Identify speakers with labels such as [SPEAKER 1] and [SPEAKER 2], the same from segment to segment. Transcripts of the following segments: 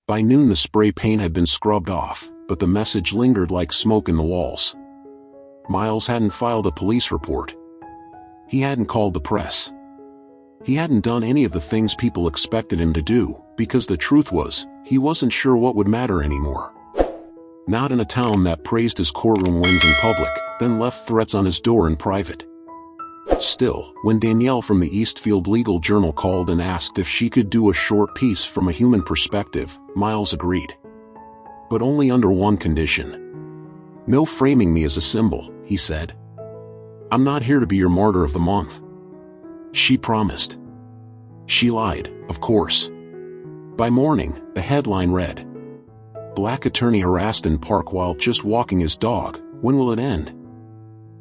[SPEAKER 1] By noon the spray paint had been scrubbed off, but the message lingered like smoke in the walls. Miles hadn't filed a police report. He hadn't called the press. He hadn't done any of the things people expected him to do, because the truth was, he wasn't sure what would matter anymore. Not in a town that praised his courtroom wins in public, then left threats on his door in private. Still, when Danielle from the Eastfield Legal Journal called and asked if she could do a short piece from a human perspective, Miles agreed. But only under one condition. No framing me as a symbol, he said. I'm not here to be your martyr of the month. She promised. She lied, of course. By morning, the headline read, "Black attorney harassed in park while just walking his dog, when will it end?"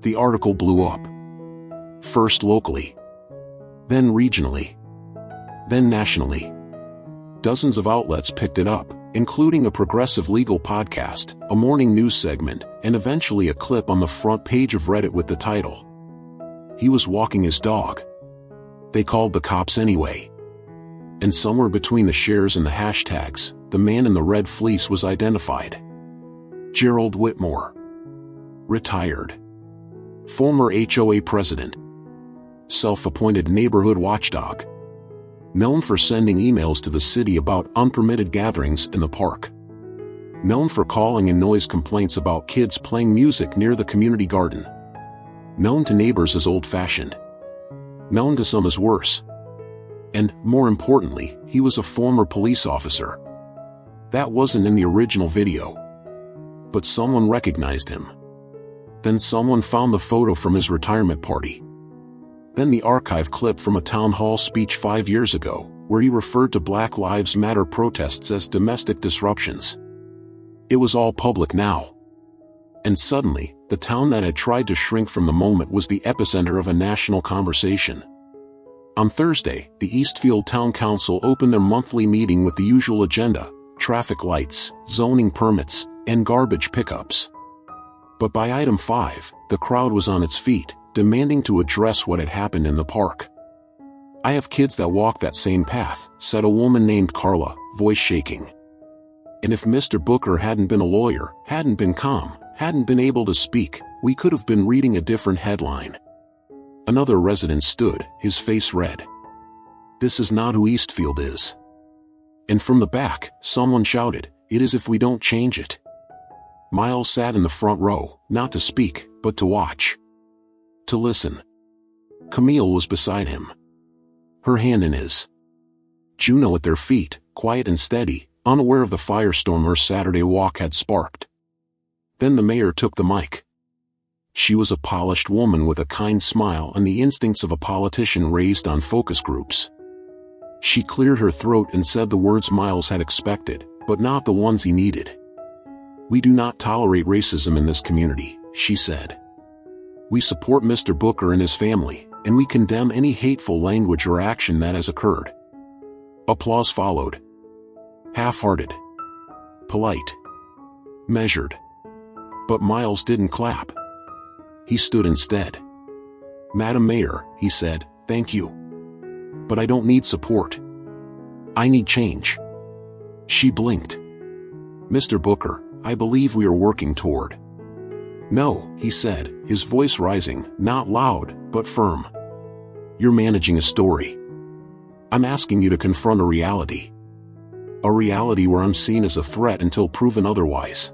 [SPEAKER 1] The article blew up. First locally. Then regionally. Then nationally. Dozens of outlets picked it up, including a progressive legal podcast, a morning news segment, and eventually a clip on the front page of Reddit with the title, "He was walking his dog. They called the cops anyway." And somewhere between the shares and the hashtags, the man in the red fleece was identified. Gerald Whitmore. Retired. Former HOA president. Self-appointed neighborhood watchdog. Known for sending emails to the city about unpermitted gatherings in the park. Known for calling in noise complaints about kids playing music near the community garden. Known to neighbors as old-fashioned. Known to some as worse. And, more importantly, he was a former police officer. That wasn't in the original video. But someone recognized him. Then someone found the photo from his retirement party. Then the archive clip from a town hall speech 5 years ago, where he referred to Black Lives Matter protests as domestic disruptions. It was all public now. And suddenly, the town that had tried to shrink from the moment was the epicenter of a national conversation. On Thursday, the Eastfield Town Council opened their monthly meeting with the usual agenda: traffic lights, zoning permits, and garbage pickups. But by item 5, the crowd was on its feet, demanding to address what had happened in the park. "I have kids that walk that same path," said a woman named Carla, voice shaking. "And if Mr. Booker hadn't been a lawyer, hadn't been calm, hadn't been able to speak, we could have been reading a different headline." Another resident stood, his face red. "This is not who Eastfield is." And from the back, someone shouted, "It is if we don't change it." Miles sat in the front row, not to speak, but to watch. To listen. Camille was beside him. Her hand in his. Juno at their feet, quiet and steady, unaware of the firestorm her Saturday walk had sparked. Then the mayor took the mic. She was a polished woman with a kind smile and the instincts of a politician raised on focus groups. She cleared her throat and said the words Miles had expected, but not the ones he needed. "We do not tolerate racism in this community," she said. "We support Mr. Booker and his family, and we condemn any hateful language or action that has occurred." Applause followed. Half-hearted. Polite. Measured. But Miles didn't clap. He stood instead. "Madam Mayor," he said, "thank you. But I don't need support. I need change." She blinked. "Mr. Booker, I believe we are working toward." "No," he said, his voice rising, not loud, but firm. "You're managing a story. I'm asking you to confront a reality. A reality where I'm seen as a threat until proven otherwise.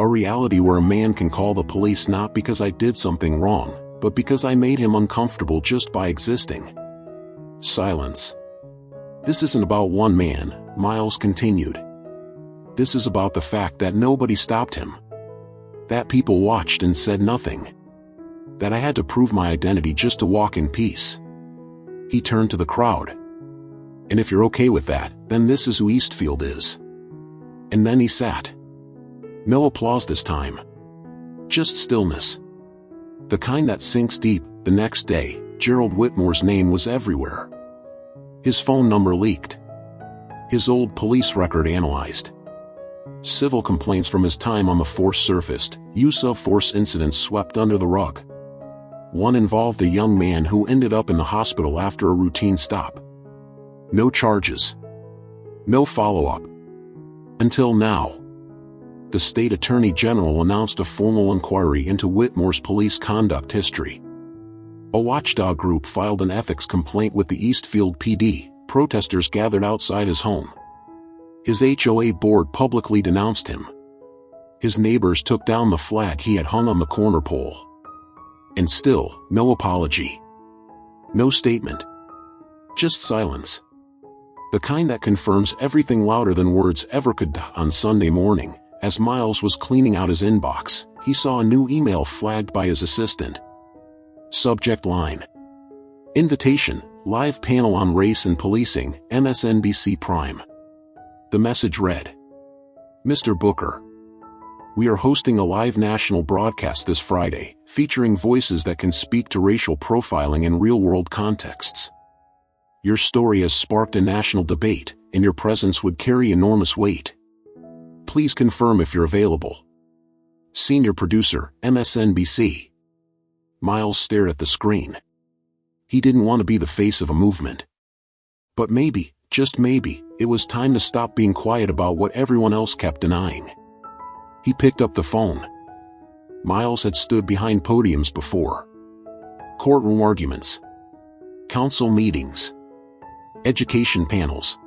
[SPEAKER 1] A reality where a man can call the police not because I did something wrong, but because I made him uncomfortable just by existing." Silence. "This isn't about one man," Miles continued. "This is about the fact that nobody stopped him. That people watched and said nothing. That I had to prove my identity just to walk in peace." He turned to the crowd. "And if you're okay with that, then this is who Eastfield is." And then he sat. No applause this time. Just stillness. The kind that sinks deep. The next day, Gerald Whitmore's name was everywhere. His phone number leaked. His old police record analyzed. Civil complaints from his time on the force surfaced, use of force incidents swept under the rug. One involved a young man who ended up in the hospital after a routine stop. No charges. No follow-up. Until now. The state attorney general announced a formal inquiry into Whitmore's police conduct history. A watchdog group filed an ethics complaint with the Eastfield PD. Protesters gathered outside his home. His HOA board publicly denounced him. His neighbors took down the flag he had hung on the corner pole. And still, no apology. No statement. Just silence. The kind that confirms everything louder than words ever could. On Sunday morning, as Miles was cleaning out his inbox, he saw a new email flagged by his assistant. Subject line: Invitation, live panel on race and policing, MSNBC Prime. The message read, Mr. Booker, we are hosting a live national broadcast this Friday, featuring voices that can speak to racial profiling in real-world contexts. Your story has sparked a national debate, and your presence would carry enormous weight. Please confirm if you're available. Senior Producer, MSNBC. Miles stared at the screen. He didn't want to be the face of a movement. But maybe, just maybe, it was time to stop being quiet about what everyone else kept denying. He picked up the phone. Miles had stood behind podiums before. Courtroom arguments. Council meetings. Education panels.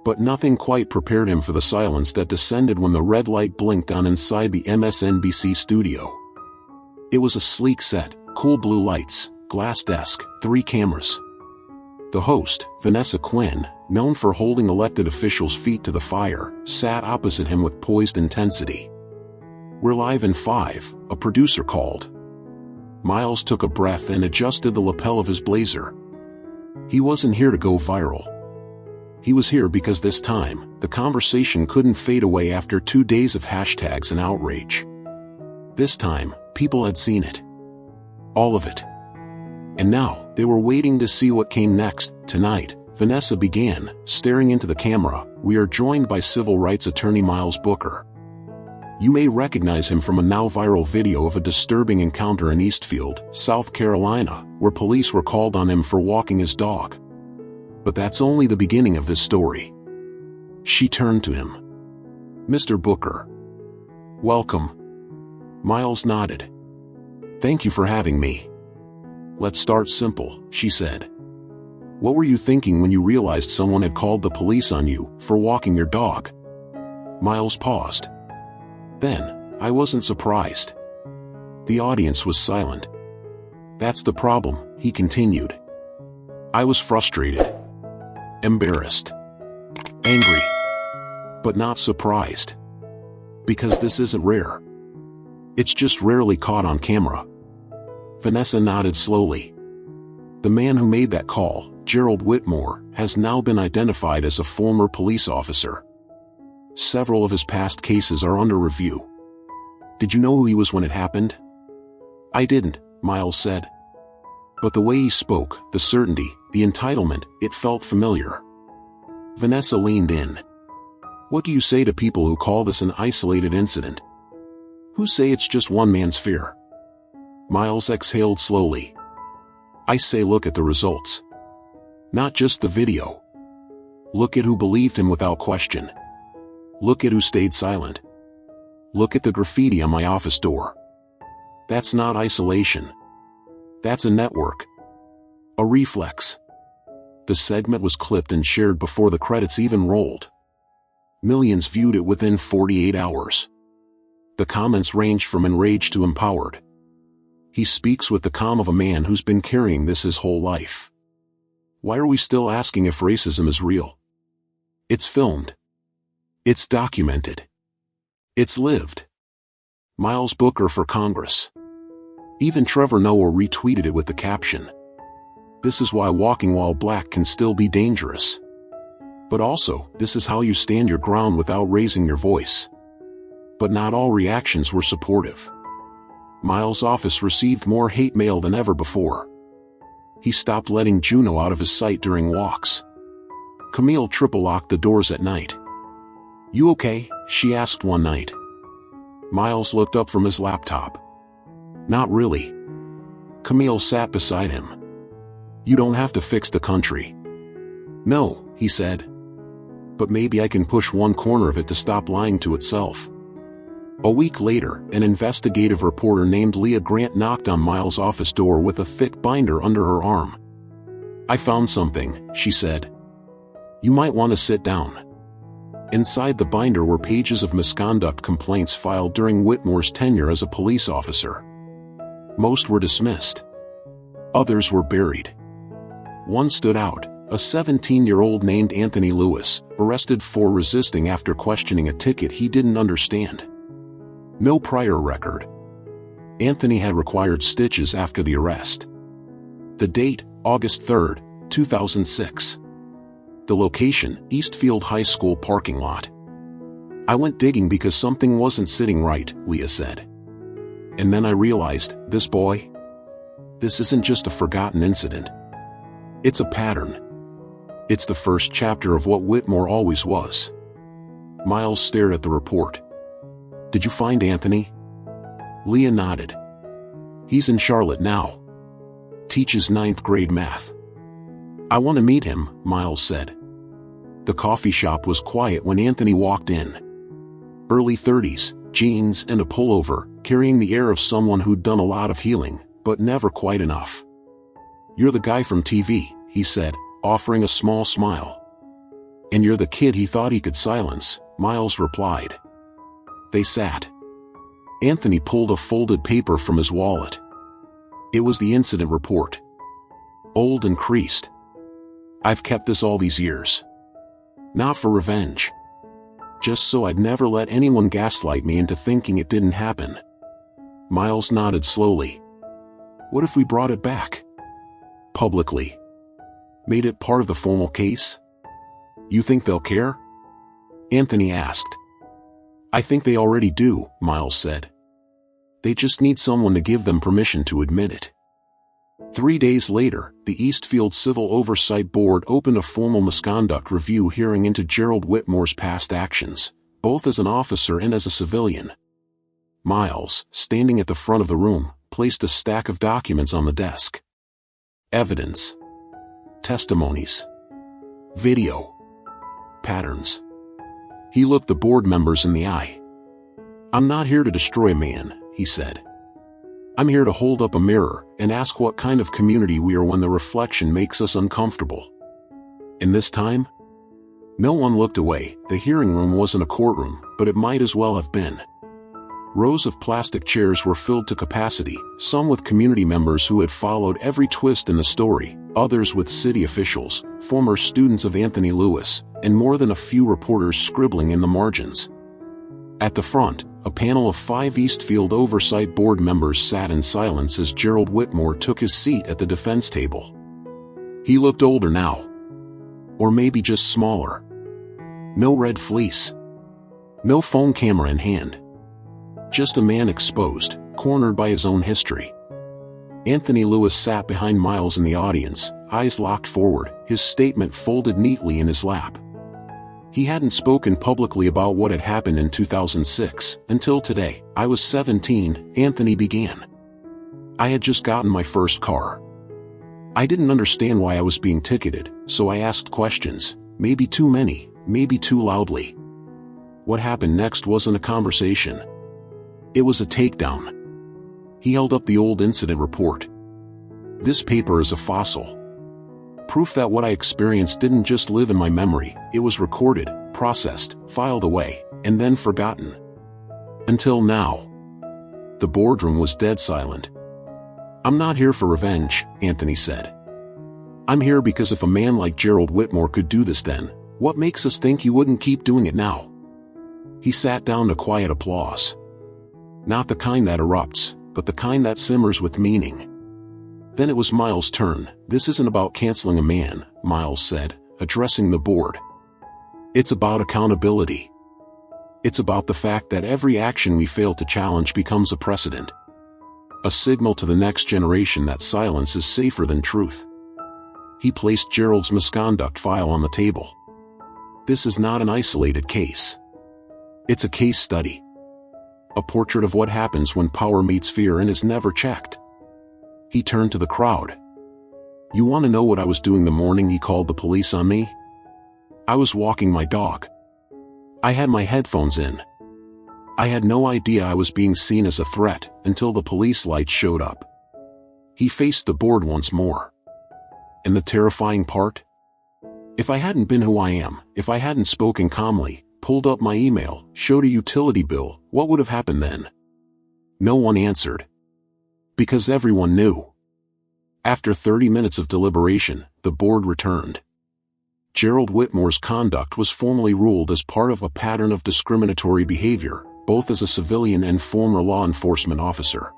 [SPEAKER 1] But nothing quite prepared him for the silence that descended when the red light blinked on inside the MSNBC studio. It was a sleek set, cool blue lights, glass desk, 3 cameras. The host, Vanessa Quinn, known for holding elected officials' feet to the fire, sat opposite him with poised intensity. We're live in 5, a producer called. Miles took a breath and adjusted the lapel of his blazer. He wasn't here to go viral. He was here because this time, the conversation couldn't fade away after 2 days of hashtags and outrage. This time, people had seen it. All of it. And now, they were waiting to see what came next. Tonight, Vanessa began, staring into the camera. We are joined by civil rights attorney Miles Booker. You may recognize him from a now viral video of a disturbing encounter in Eastfield, South Carolina, where police were called on him for walking his dog. But that's only the beginning of this story. She turned to him. Mr. Booker. Welcome. Miles nodded. Thank you for having me. Let's start simple, she said. What were you thinking when you realized someone had called the police on you for walking your dog? Miles paused. Then, I wasn't surprised. The audience was silent. That's the problem, he continued. I was frustrated. Embarrassed. Angry. But not surprised. Because this isn't rare. It's just rarely caught on camera. Vanessa nodded slowly. The man who made that call, Gerald Whitmore, has now been identified as a former police officer. Several of his past cases are under review. Did you know who he was when it happened? I didn't, Miles said. But the way he spoke, the certainty, the entitlement, it felt familiar. Vanessa leaned in. What do you say to people who call this an isolated incident? Who say it's just one man's fear? Miles exhaled slowly. I say look at the results. Not just the video. Look at who believed him without question. Look at who stayed silent. Look at the graffiti on my office door. That's not isolation. That's a network. A reflex. The segment was clipped and shared before the credits even rolled. Millions viewed it within 48 hours. The comments ranged from enraged to empowered. He speaks with the calm of a man who's been carrying this his whole life. Why are we still asking if racism is real? It's filmed. It's documented. It's lived. Miles Booker for Congress. Even Trevor Noah retweeted it with the caption. This is why walking while black can still be dangerous. But also, this is how you stand your ground without raising your voice. But not all reactions were supportive. Miles' office received more hate mail than ever before. He stopped letting Juno out of his sight during walks. Camille triple-locked the doors at night. You okay? She asked one night. Miles looked up from his laptop. Not really. Camille sat beside him. You don't have to fix the country. No, he said. but maybe I can push one corner of it to stop lying to itself. A week later, an investigative reporter named Leah Grant knocked on Miles' office door with a thick binder under her arm. "I found something," she said. "You might want to sit down." Inside the binder were pages of misconduct complaints filed during Whitmore's tenure as a police officer. Most were dismissed. Others were buried. One stood out, a 17-year-old named Anthony Lewis, arrested for resisting after questioning a ticket he didn't understand. No prior record. Anthony had required stitches after the arrest. The date, August 3, 2006. The location, Eastfield High School parking lot. "I went digging because something wasn't sitting right," Leah said. "And then I realized, this boy? This isn't just a forgotten incident. It's a pattern. It's the first chapter of what Whitmore always was." Miles stared at the report. "Did you find Anthony?" Leah nodded. "He's in Charlotte now. Teaches 9th grade math." "I want to meet him," Miles said. The coffee shop was quiet when Anthony walked in. Early 30s, jeans and a pullover, carrying the air of someone who'd done a lot of healing, but never quite enough. "You're the guy from TV," he said, offering a small smile. "And you're the kid he thought he could silence," Miles replied. They sat. Anthony pulled a folded paper from his wallet. It was the incident report. Old and creased. "I've kept this all these years. Not for revenge. Just so I'd never let anyone gaslight me into thinking it didn't happen." Miles nodded slowly. "What if we brought it back? Publicly? Made it part of the formal case? You think they'll care?" Anthony asked. "I think they already do," Miles said. "They just need someone to give them permission to admit it." 3 days later, the Eastfield Civil Oversight Board opened a formal misconduct review hearing into Gerald Whitmore's past actions, both as an officer and as a civilian. Miles, standing at the front of the room, placed a stack of documents on the desk. Evidence. Testimonies. Video. Patterns. He looked the board members in the eye. "I'm not here to destroy a man," he said. "I'm here to hold up a mirror and ask what kind of community we are when the reflection makes us uncomfortable." And this time? No one looked away. The hearing room wasn't a courtroom, but it might as well have been. Rows of plastic chairs were filled to capacity, some with community members who had followed every twist in the story, others with city officials, former students of Anthony Lewis, and more than a few reporters scribbling in the margins. At the front, a panel of 5 Eastfield Oversight Board members sat in silence as Gerald Whitmore took his seat at the defense table. He looked older now. Or maybe just smaller. No red fleece. No phone camera in hand. Just a man exposed, cornered by his own history. Anthony Lewis sat behind Miles in the audience, eyes locked forward, his statement folded neatly in his lap. He hadn't spoken publicly about what had happened in 2006, until today. "I was 17, Anthony began. I had just gotten my first car. I didn't understand why I was being ticketed, so I asked questions, maybe too many, maybe too loudly. What happened next wasn't a conversation. It was a takedown." He held up the old incident report. "This paper is a fossil. Proof that what I experienced didn't just live in my memory, it was recorded, processed, filed away, and then forgotten. Until now." The boardroom was dead silent. "I'm not here for revenge," Anthony said. "I'm here because if a man like Gerald Whitmore could do this then, what makes us think he wouldn't keep doing it now?" He sat down to quiet applause. Not the kind that erupts, but the kind that simmers with meaning. Then it was Miles' turn. "This isn't about canceling a man," Miles said, addressing the board. "It's about accountability. It's about the fact that every action we fail to challenge becomes a precedent. A signal to the next generation that silence is safer than truth." He placed Gerald's misconduct file on the table. "This is not an isolated case. It's a case study. A portrait of what happens when power meets fear and is never checked." He turned to the crowd. "You want to know what I was doing the morning he called the police on me? I was walking my dog. I had my headphones in. I had no idea I was being seen as a threat until the police lights showed up. He faced the board once more. And the terrifying part? If I hadn't been who I am, if I hadn't spoken calmly, pulled up my email, showed a utility bill, what would have happened then? No one answered. Because everyone knew. After 30 minutes of deliberation, the board returned. Gerald Whitmore's conduct was formally ruled as part of a pattern of discriminatory behavior, both as a civilian and former law enforcement officer.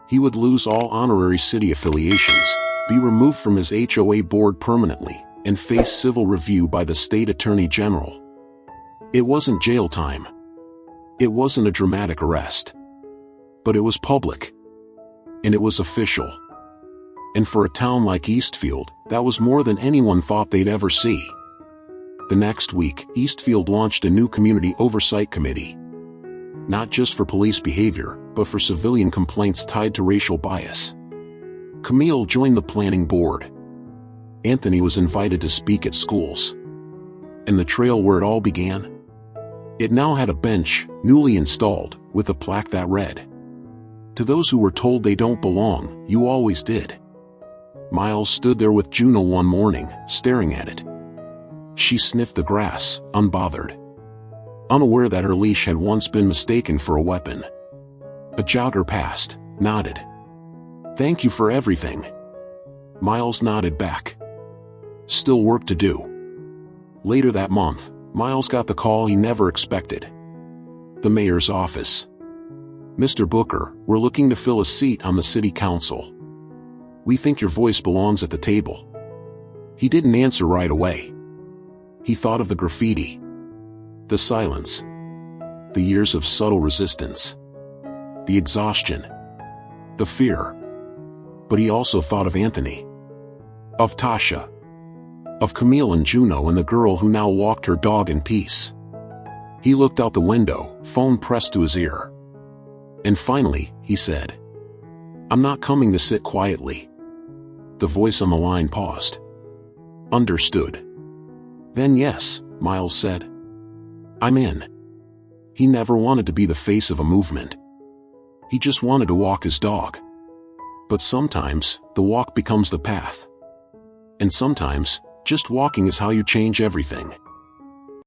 [SPEAKER 1] He would lose all honorary city affiliations, be removed from his HOA board permanently, and face civil review by the state attorney general. It wasn't jail time. It wasn't a dramatic arrest. But it was public. And it was official. And for a town like Eastfield, that was more than anyone thought they'd ever see. The next week, Eastfield launched a new community oversight committee. Not just for police behavior, but for civilian complaints tied to racial bias. Camille joined the planning board. Anthony was invited to speak at schools. And the trail where it all began? It now had a bench, newly installed, with a plaque that read, "To those who were told they don't belong, you always did." Miles stood there with Juno one morning, staring at it. She sniffed the grass, unbothered. Unaware that her leash had once been mistaken for a weapon. A jogger passed, nodded. "Thank you for everything." Miles nodded back. Still work to do. Later that month, Miles got the call he never expected. The mayor's office. "Mr. Booker, we're looking to fill a seat on the city council. We think your voice belongs at the table." He didn't answer right away. He thought of the graffiti. The silence. The years of subtle resistance. The exhaustion. The fear. But he also thought of Anthony. Of Tasha. Of Camille and Juno and the girl who now walked her dog in peace. He looked out the window, phone pressed to his ear. And finally, he said, "I'm not coming to sit quietly." The voice on the line paused. "Understood." "Then yes," Miles said. "I'm in." He never wanted to be the face of a movement. He just wanted to walk his dog. But sometimes, the walk becomes the path. And sometimes, just walking is how you change everything.